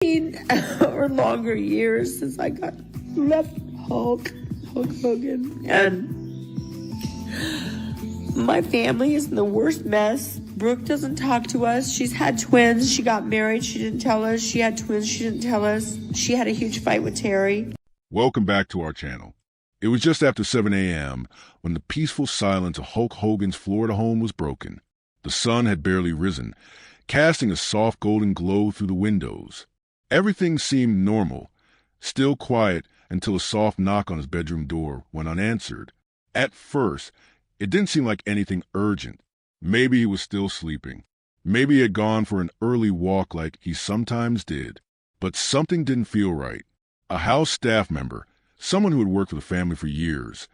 or longer years since I got left Hulk Hogan, and my family is in the worst mess. Brooke doesn't talk to us. She's had twins. She got married. She didn't tell us. She had twins. She didn't tell us. She had a huge fight with Terry. Welcome back to our channel. It was just after 7 a.m. when the peaceful silence of Hulk Hogan's Florida home was broken. The sun had barely risen, casting a soft golden glow through the windows. Everything seemed normal, still quiet until a soft knock on his bedroom door went unanswered. At first, it didn't seem like anything urgent. Maybe he was still sleeping. Maybe he had gone for an early walk like he sometimes did. But something didn't feel right. A house staff member, someone who had worked for the family for years,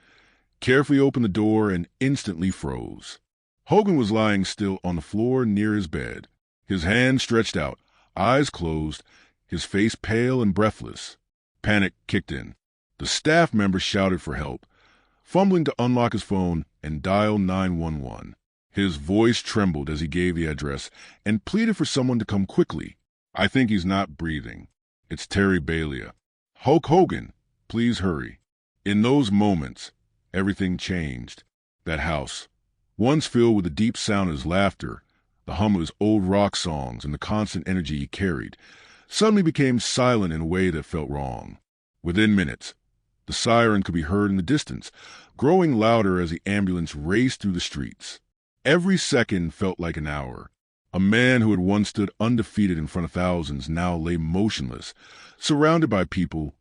carefully opened the door and instantly froze. Hogan was lying still on the floor near his bed, his hands stretched out, eyes closed, his face pale and breathless. Panic kicked in. The staff member shouted for help, fumbling to unlock his phone and dial 911. His voice trembled as he gave the address and pleaded for someone to come quickly. "I think he's not breathing. It's Terry Bailey. Hulk Hogan, please hurry." In those moments, everything changed. That house, once filled with the deep sound of his laughter, the hum of his old rock songs, and the constant energy he carried, suddenly became silent in a way that felt wrong. Within minutes, the siren could be heard in the distance, growing louder as the ambulance raced through the streets. Every second felt like an hour. A man who had once stood undefeated in front of thousands now lay motionless, surrounded by people,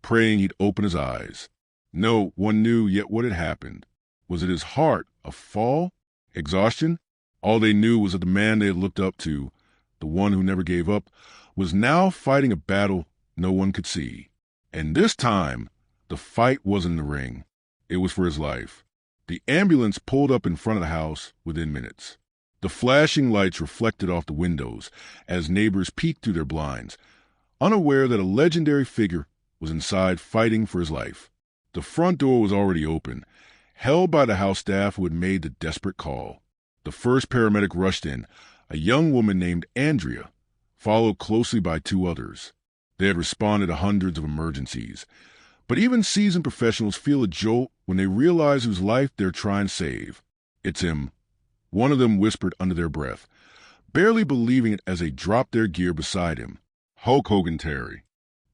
praying he'd open his eyes. No one knew yet what had happened. Was it his heart, a fall, exhaustion? All they knew was that the man they had looked up to, the one who never gave up, was now fighting a battle no one could see. And this time, the fight wasn't in the ring. It was for his life. The ambulance pulled up in front of the house within minutes. The flashing lights reflected off the windows as neighbors peeked through their blinds, unaware that a legendary figure was inside fighting for his life. The front door was already open, held by the house staff who had made the desperate call. The first paramedic rushed in, a young woman named Andrea, followed closely by two others. They had responded to hundreds of emergencies. But even seasoned professionals feel a jolt when they realize whose life they're trying to save. "It's him," one of them whispered under their breath, barely believing it as they dropped their gear beside him. Hulk Hogan Terry.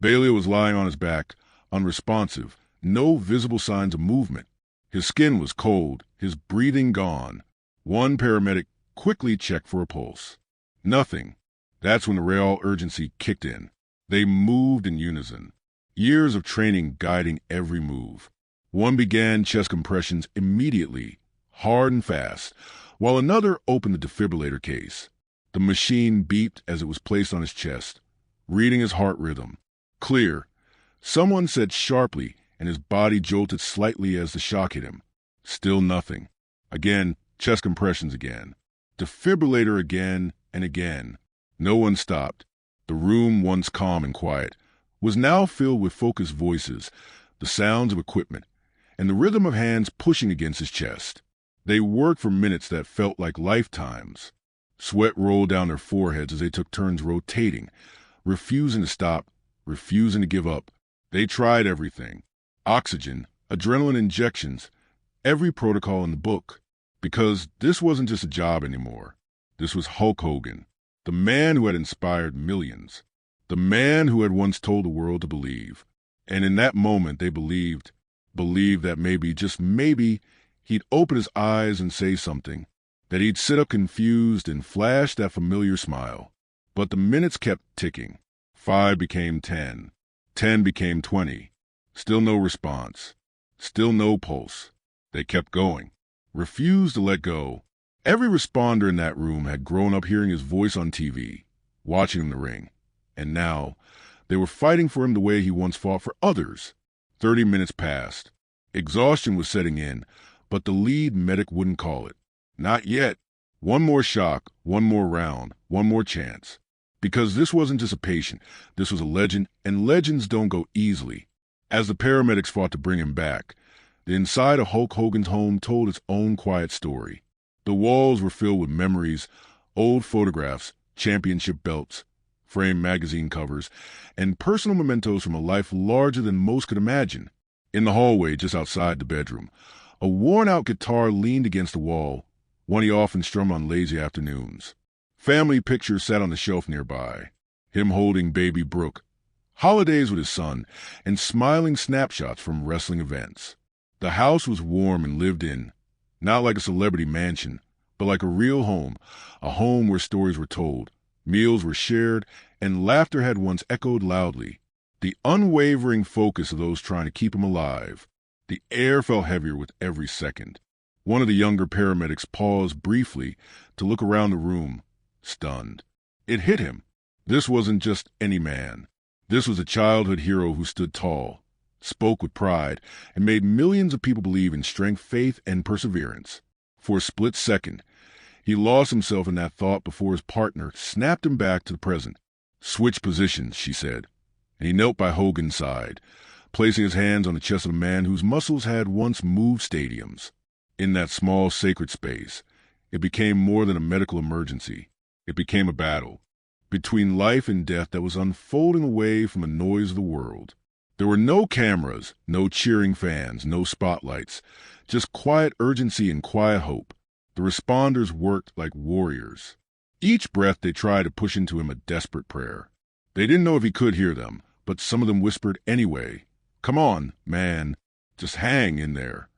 Bailey was lying on his back, unresponsive, no visible signs of movement. His skin was cold, his breathing gone. One paramedic quickly checked for a pulse. Nothing. That's when the raw urgency kicked in. They moved in unison, years of training guiding every move. One began chest compressions immediately, hard and fast, while another opened the defibrillator case. The machine beeped as it was placed on his chest, reading his heart rhythm. Clear. Someone said sharply, and his body jolted slightly as the shock hit him. Still nothing. Again, chest compressions again. Defibrillator again and again. No one stopped. The room, once calm and quiet, was now filled with focused voices, the sounds of equipment, and the rhythm of hands pushing against his chest. They worked for minutes that felt like lifetimes. Sweat rolled down their foreheads as they took turns rotating, refusing to stop, refusing to give up. They tried everything. Oxygen, adrenaline injections, every protocol in the book. Because this wasn't just a job anymore. This was Hulk Hogan, the man who had inspired millions. The man who had once told the world to believe. And in that moment they believed that maybe, just maybe, he'd open his eyes and say something, that he'd sit up confused and flash that familiar smile. But the minutes kept ticking. 5 became 10. 10 became 20. Still no response. Still no pulse. They kept going. Refused to let go. Every responder in that room had grown up hearing his voice on TV, watching him in the ring. And now, they were fighting for him the way he once fought for others. 30 minutes passed. Exhaustion was setting in, but the lead medic wouldn't call it. Not yet. One more shock, one more round, one more chance. Because this wasn't just a patient, this was a legend, and legends don't go easily. As the paramedics fought to bring him back, the inside of Hulk Hogan's home told its own quiet story. The walls were filled with memories, old photographs, championship belts, framed magazine covers, and personal mementos from a life larger than most could imagine. In the hallway just outside the bedroom, a worn-out guitar leaned against the wall, one he often strummed on lazy afternoons. Family pictures sat on the shelf nearby, him holding baby Brooke, holidays with his son, and smiling snapshots from wrestling events. The house was warm and lived in, not like a celebrity mansion, but like a real home, a home where stories were told, meals were shared, and laughter had once echoed loudly. The unwavering focus of those trying to keep him alive. The air felt heavier with every second. One of the younger paramedics paused briefly to look around the room, stunned. It hit him. This wasn't just any man. This was a childhood hero who stood tall, spoke with pride, and made millions of people believe in strength, faith, and perseverance. For a split second, he lost himself in that thought before his partner snapped him back to the present. "Switch positions," she said, and he knelt by Hogan's side, placing his hands on the chest of a man whose muscles had once moved stadiums. In that small, sacred space, it became more than a medical emergency. It became a battle between life and death that was unfolding away from the noise of the world. There were no cameras, no cheering fans, no spotlights, just quiet urgency and quiet hope. The responders worked like warriors. Each breath they tried to push into him a desperate prayer. They didn't know if he could hear them, but some of them whispered anyway, "Come on, man, just hang in there."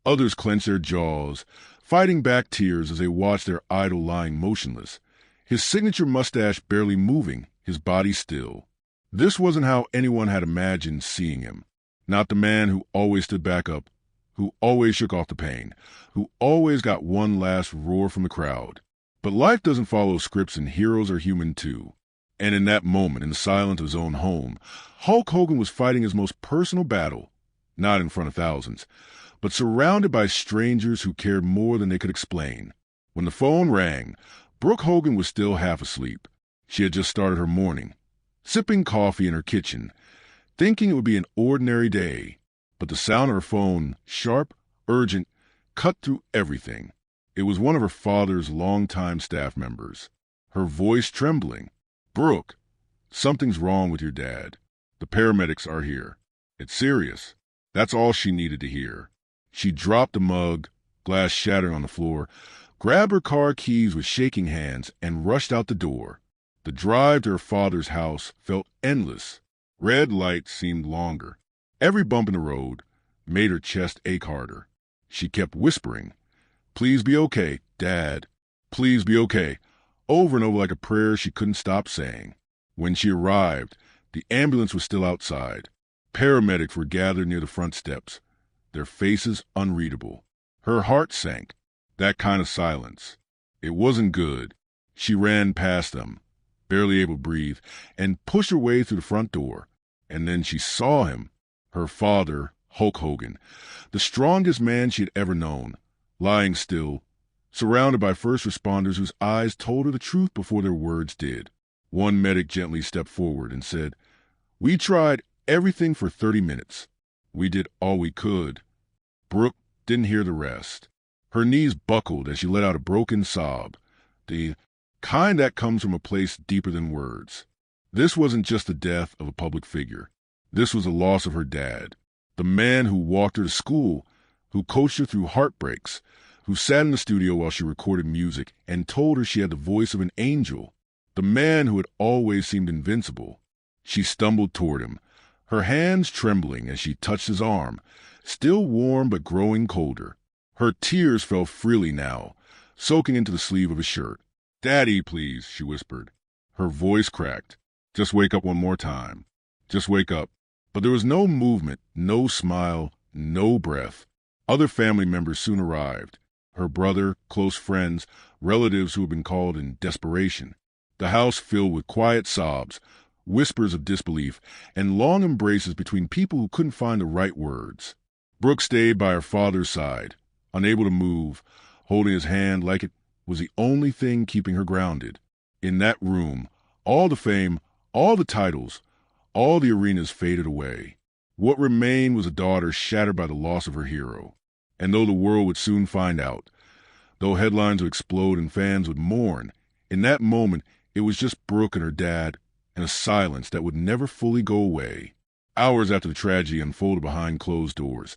Others clenched their jaws, fighting back tears as they watched their idol lying motionless, his signature mustache barely moving, his body still. This wasn't how anyone had imagined seeing him. Not the man who always stood back up, who always shook off the pain, who always got one last roar from the crowd. But life doesn't follow scripts, and heroes are human too. And in that moment, in the silence of his own home, Hulk Hogan was fighting his most personal battle, not in front of thousands, but surrounded by strangers who cared more than they could explain. When the phone rang, Brooke Hogan was still half asleep. She had just started her morning, sipping coffee in her kitchen, thinking it would be an ordinary day. But the sound of her phone, sharp, urgent, cut through everything. It was one of her father's longtime staff members, her voice trembling. "Brooke, something's wrong with your dad. The paramedics are here. It's serious." That's all she needed to hear. She dropped the mug, glass shattering on the floor, grabbed her car keys with shaking hands, and rushed out the door. The drive to her father's house felt endless. Red lights seemed longer. Every bump in the road made her chest ache harder. She kept whispering, "Please be okay, Dad. Please be okay," over and over like a prayer she couldn't stop saying. When she arrived, the ambulance was still outside. Paramedics were gathered near the front steps, their faces unreadable. Her heart sank. That kind of silence. It wasn't good. She ran past them, barely able to breathe, and pushed her way through the front door. And then she saw him, her father, Hulk Hogan, the strongest man she had ever known, lying still, surrounded by first responders whose eyes told her the truth before their words did. One medic gently stepped forward and said, "We tried everything for 30 minutes. We did all we could." Brooke didn't hear the rest. Her knees buckled as she let out a broken sob, the kind that comes from a place deeper than words. This wasn't just the death of a public figure. This was the loss of her dad, the man who walked her to school, who coached her through heartbreaks, who sat in the studio while she recorded music and told her she had the voice of an angel, the man who had always seemed invincible. She stumbled toward him, her hands trembling as she touched his arm, still warm but growing colder. Her tears fell freely now, soaking into the sleeve of his shirt. "Daddy, please," she whispered. Her voice cracked. "Just wake up one more time. Just wake up." But there was no movement, no smile, no breath. Other family members soon arrived. Her brother, close friends, relatives who had been called in desperation. The house filled with quiet sobs, whispers of disbelief, and long embraces between people who couldn't find the right words. Brooke stayed by her father's side, unable to move, holding his hand like it was the only thing keeping her grounded. In that room, all the fame, all the titles, all the arenas faded away. What remained was a daughter shattered by the loss of her hero. And though the world would soon find out, though headlines would explode and fans would mourn, in that moment it was just Brooke and her dad, and a silence that would never fully go away. Hours after the tragedy unfolded behind closed doors,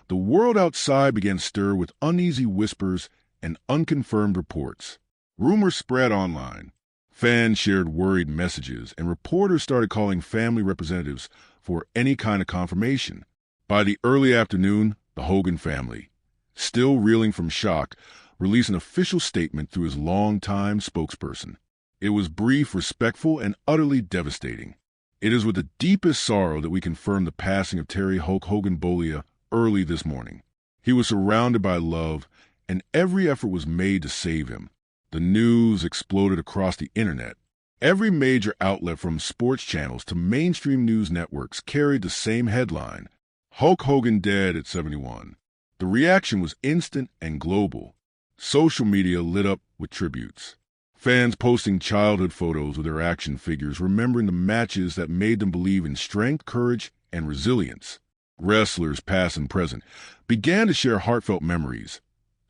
the world outside began to stir with uneasy whispers and unconfirmed reports. Rumors spread online. Fans shared worried messages, and reporters started calling family representatives for any kind of confirmation. By the early afternoon, the Hogan family, still reeling from shock, released an official statement through his longtime spokesperson. It was brief, respectful, and utterly devastating. It is with the deepest sorrow that we confirm the passing of Terry Hulk Hogan Bolia early this morning. He was surrounded by love, and every effort was made to save him. The news exploded across the internet. Every major outlet from sports channels to mainstream news networks carried the same headline: Hulk Hogan dead at 71. The reaction was instant and global. Social media lit up with tributes. Fans posting childhood photos with their action figures, remembering the matches that made them believe in strength, courage, and resilience. Wrestlers, past and present, began to share heartfelt memories,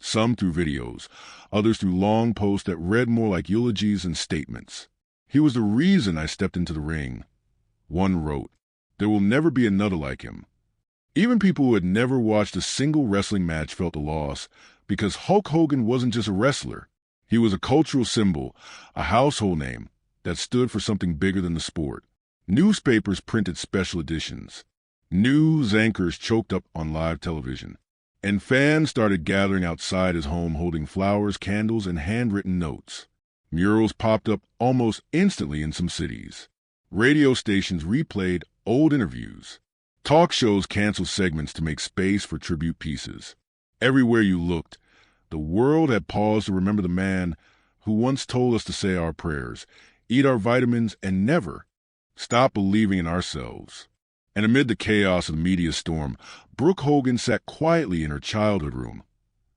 some through videos, others through long posts that read more like eulogies and statements. "He was the reason I stepped into the ring," one wrote. "There will never be another like him." Even people who had never watched a single wrestling match felt the loss, because Hulk Hogan wasn't just a wrestler. He was a cultural symbol, a household name that stood for something bigger than the sport. Newspapers printed special editions. News anchors choked up on live television. And fans started gathering outside his home holding flowers, candles, and handwritten notes. Murals popped up almost instantly in some cities. Radio stations replayed old interviews. Talk shows canceled segments to make space for tribute pieces. Everywhere you looked, the world had paused to remember the man who once told us to say our prayers, eat our vitamins, and never stop believing in ourselves. And amid the chaos of the media storm, Brooke Hogan sat quietly in her childhood room,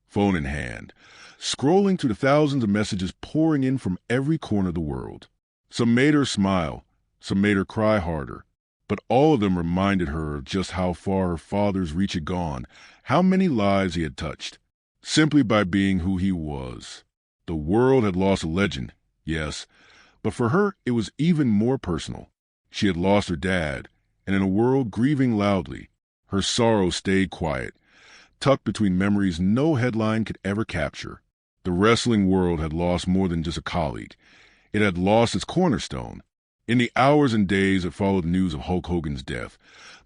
phone in hand, scrolling through the thousands of messages pouring in from every corner of the world. Some made her smile, some made her cry harder, but all of them reminded her of just how far her father's reach had gone, how many lives he had touched, simply by being who he was. The world had lost a legend, yes, but for her it was even more personal. She had lost her dad, and in a world grieving loudly, her sorrow stayed quiet, tucked between memories no headline could ever capture. The wrestling world had lost more than just a colleague. It had lost its cornerstone. In the hours and days that followed the news of Hulk Hogan's death,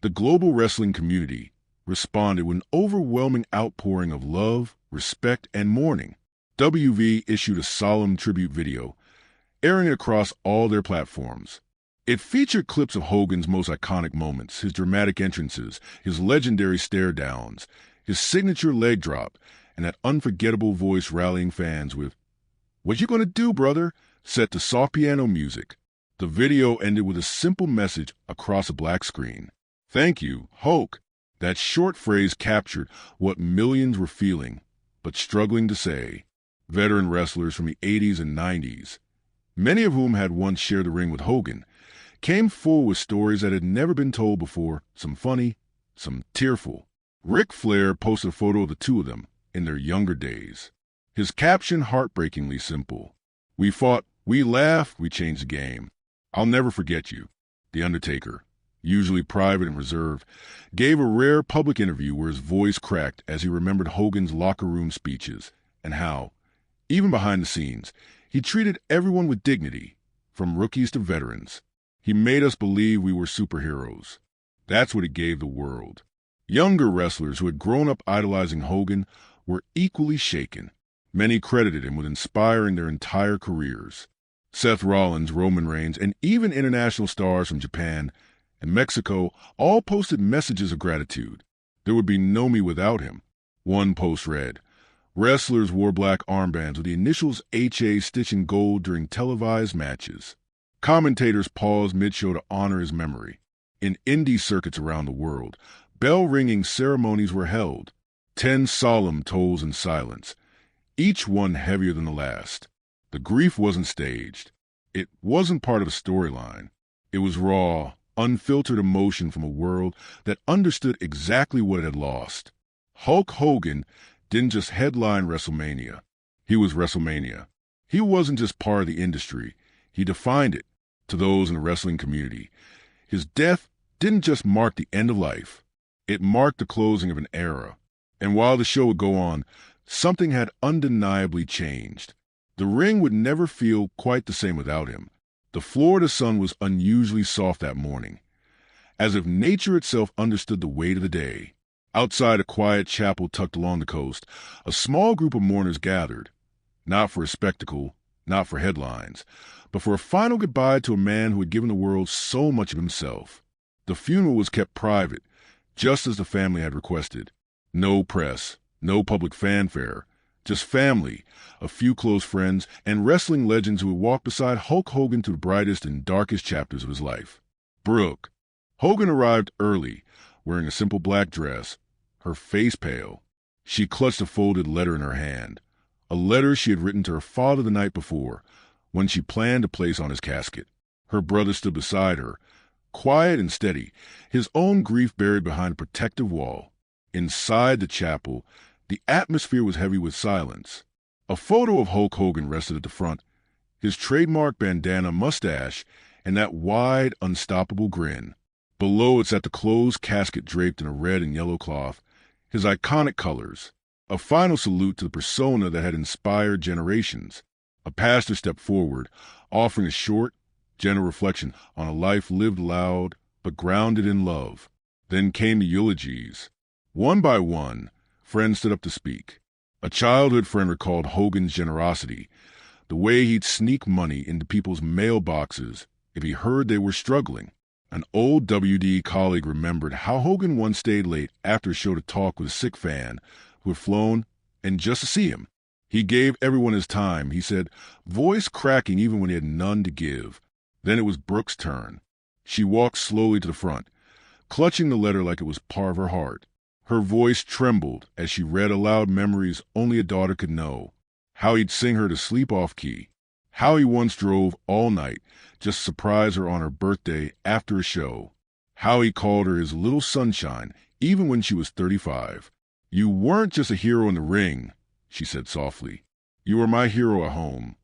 the global wrestling community responded with an overwhelming outpouring of love, respect, and mourning. WV issued a solemn tribute video, airing it across all their platforms. It featured clips of Hogan's most iconic moments, his dramatic entrances, his legendary stare-downs, his signature leg drop, and that unforgettable voice rallying fans with, "What you gonna do, brother?" set to soft piano music. The video ended with a simple message across a black screen. "Thank you, Hulk." That short phrase captured what millions were feeling, but struggling to say. Veteran wrestlers from the 80s and 90s, many of whom had once shared the ring with Hogan, came forward with stories that had never been told before, some funny, some tearful. Ric Flair posted a photo of the two of them in their younger days. His caption heartbreakingly simple: "We fought, we laughed, we changed the game. I'll never forget you." The Undertaker, usually private and reserved, gave a rare public interview where his voice cracked as he remembered Hogan's locker room speeches and how, even behind the scenes, he treated everyone with dignity, from rookies to veterans. He made us believe we were superheroes. That's what it gave the world. Younger wrestlers who had grown up idolizing Hogan were equally shaken. Many credited him with inspiring their entire careers. Seth Rollins, Roman Reigns, and even international stars from Japan and Mexico all posted messages of gratitude. There would be no me without him. One post read, "Wrestlers wore black armbands with the initials HA stitched in gold during televised matches." Commentators paused mid-show to honor his memory. In indie circuits around the world, bell-ringing ceremonies were held. 10 solemn tolls in silence, each one heavier than the last. The grief wasn't staged. It wasn't part of a storyline. It was raw, unfiltered emotion from a world that understood exactly what it had lost. Hulk Hogan didn't just headline WrestleMania. He was WrestleMania. He wasn't just part of the industry. He defined it. to those in the wrestling community. His death didn't just mark the end of life. It marked the closing of an era. And while the show would go on, something had undeniably changed. The ring would never feel quite the same without him. The Florida sun was unusually soft that morning, as if nature itself understood the weight of the day. Outside a quiet chapel tucked along the coast, a small group of mourners gathered, not for a spectacle, not for headlines, but for a final goodbye to a man who had given the world so much of himself. The funeral was kept private, just as the family had requested. No press, no public fanfare, just family, a few close friends, and wrestling legends who would walk beside Hulk Hogan through the brightest and darkest chapters of his life. Brooke. Hogan arrived early, wearing a simple black dress, her face pale. She clutched a folded letter in her hand, a letter she had written to her father the night before, when she planned to place on his casket. Her brother stood beside her, quiet and steady, his own grief buried behind a protective wall. Inside the chapel, the atmosphere was heavy with silence. A photo of Hulk Hogan rested at the front, his trademark bandana mustache and that wide, unstoppable grin. Below it sat the closed casket draped in a red and yellow cloth, his iconic colors, a final salute to the persona that had inspired generations. A pastor stepped forward, offering a short, gentle reflection on a life lived loud but grounded in love. Then came the eulogies. One by one, friends stood up to speak. A childhood friend recalled Hogan's generosity, the way he'd sneak money into people's mailboxes if he heard they were struggling. An old WD colleague remembered how Hogan once stayed late after a show to talk with a sick fan who had flown, and just to see him. He gave everyone his time, he said, voice cracking even when he had none to give. Then it was Brooke's turn. She walked slowly to the front, clutching the letter like it was part of her heart. Her voice trembled as she read aloud memories only a daughter could know. How he'd sing her to sleep off key. How he once drove all night just to surprise her on her birthday after a show. How he called her his little sunshine even when she was 35. You weren't just a hero in the ring, she said softly. You were my hero at home.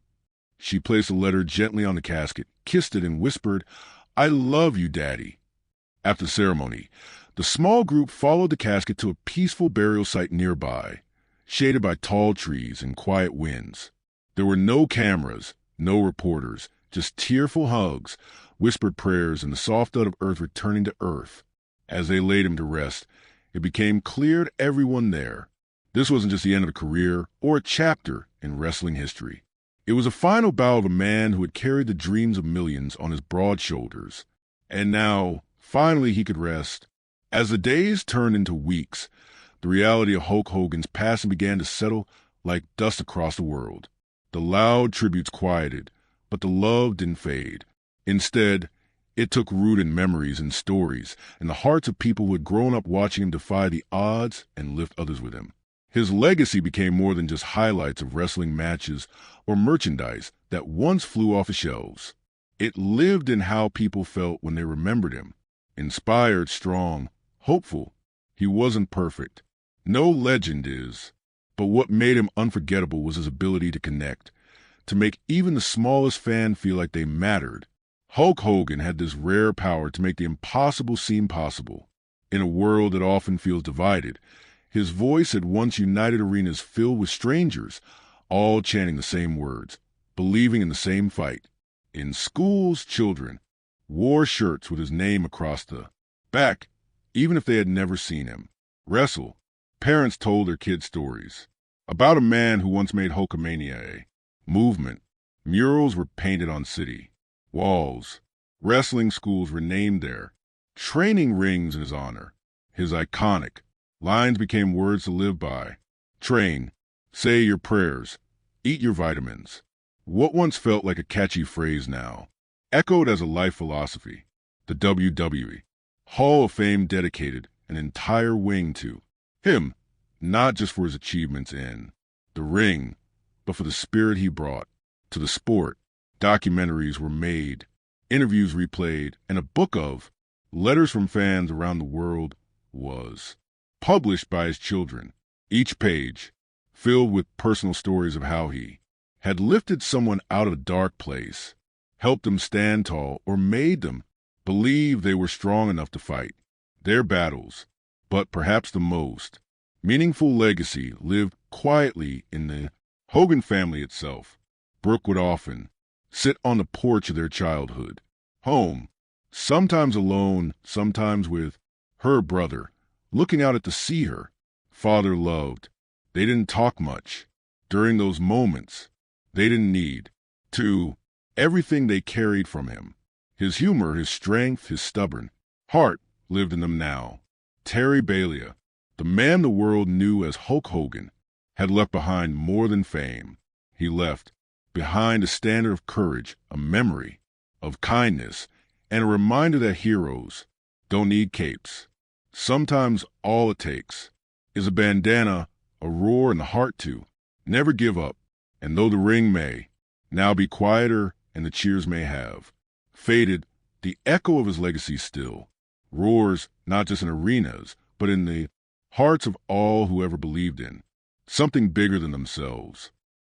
She placed the letter gently on the casket, kissed it, and whispered, I love you, Daddy. After the ceremony, the small group followed the casket to a peaceful burial site nearby, shaded by tall trees and quiet winds. There were no cameras, no reporters, just tearful hugs, whispered prayers, and the soft thud of earth returning to earth. As they laid him to rest, it became clear to everyone there. This wasn't just the end of a career or a chapter in wrestling history. It was a final bow of a man who had carried the dreams of millions on his broad shoulders. And now, finally, he could rest. As the days turned into weeks, the reality of Hulk Hogan's passing began to settle like dust across the world. The loud tributes quieted, but the love didn't fade. Instead, it took root in memories and stories in the hearts of people who had grown up watching him defy the odds and lift others with him. His legacy became more than just highlights of wrestling matches or merchandise that once flew off the shelves. It lived in how people felt when they remembered him. Inspired, strong, hopeful. He wasn't perfect. No legend is. But what made him unforgettable was his ability to connect, to make even the smallest fan feel like they mattered. Hulk Hogan had this rare power to make the impossible seem possible. In a world that often feels divided, his voice had once united arenas filled with strangers, all chanting the same words, believing in the same fight. In schools, children wore shirts with his name across the back, even if they had never seen him wrestle. Parents told their kids stories about a man who once made Hulkamania a movement. Murals were painted on city walls. Wrestling schools were named there. Training rings in his honor. His iconic lines became words to live by. Train, say your prayers, eat your vitamins. What once felt like a catchy phrase now, echoed as a life philosophy. The WWE Hall of Fame dedicated an entire wing to him, not just for his achievements in the ring, but for the spirit he brought to the sport. Documentaries were made, interviews replayed, and a book of letters from fans around the world was published by his children, each page filled with personal stories of how he had lifted someone out of a dark place, helped them stand tall, or made them believe they were strong enough to fight their battles. But perhaps the most meaningful legacy lived quietly in the Hogan family itself. Brooke would often sit on the porch of their childhood home, sometimes alone, sometimes with her brother, looking out at the sea her father loved. They didn't talk much. During those moments, they didn't need to. Everything they carried from him, his humor, his strength, his stubborn heart, lived in them now. Terry Bollea, the man the world knew as Hulk Hogan, had left behind more than fame. He left behind a standard of courage, a memory of kindness, and a reminder that heroes don't need capes. Sometimes all it takes is a bandana, a roar, and the heart to never give up. And though the ring may now be quieter and the cheers may have faded, the echo of his legacy still roars, not just in arenas, but in the hearts of all who ever believed in something bigger than themselves.